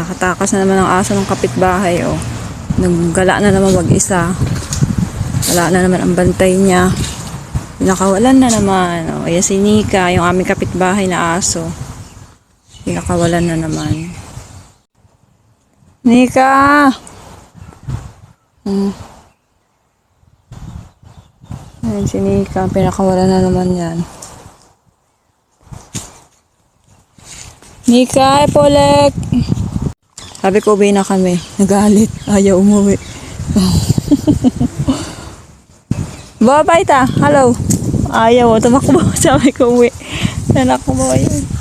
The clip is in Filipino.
Nakatakas na naman ang aso ng kapitbahay, oh. Naggala na naman mag-isa. Wala na naman ang bantay niya. Pinakawalan na naman. Oh, ayan si Nika, yung aming kapitbahay na aso. Pinakawalan na naman. Nika! Ayan si Nika, pinakawalan na naman yan. Nika, Polek! Sabi ko, uwi na kami. Nagalit. Ayaw umuwi. Bye-bye ta. Hello. Ayaw. Tumakbo. Sabi ko, uwi. Nanak mo yun.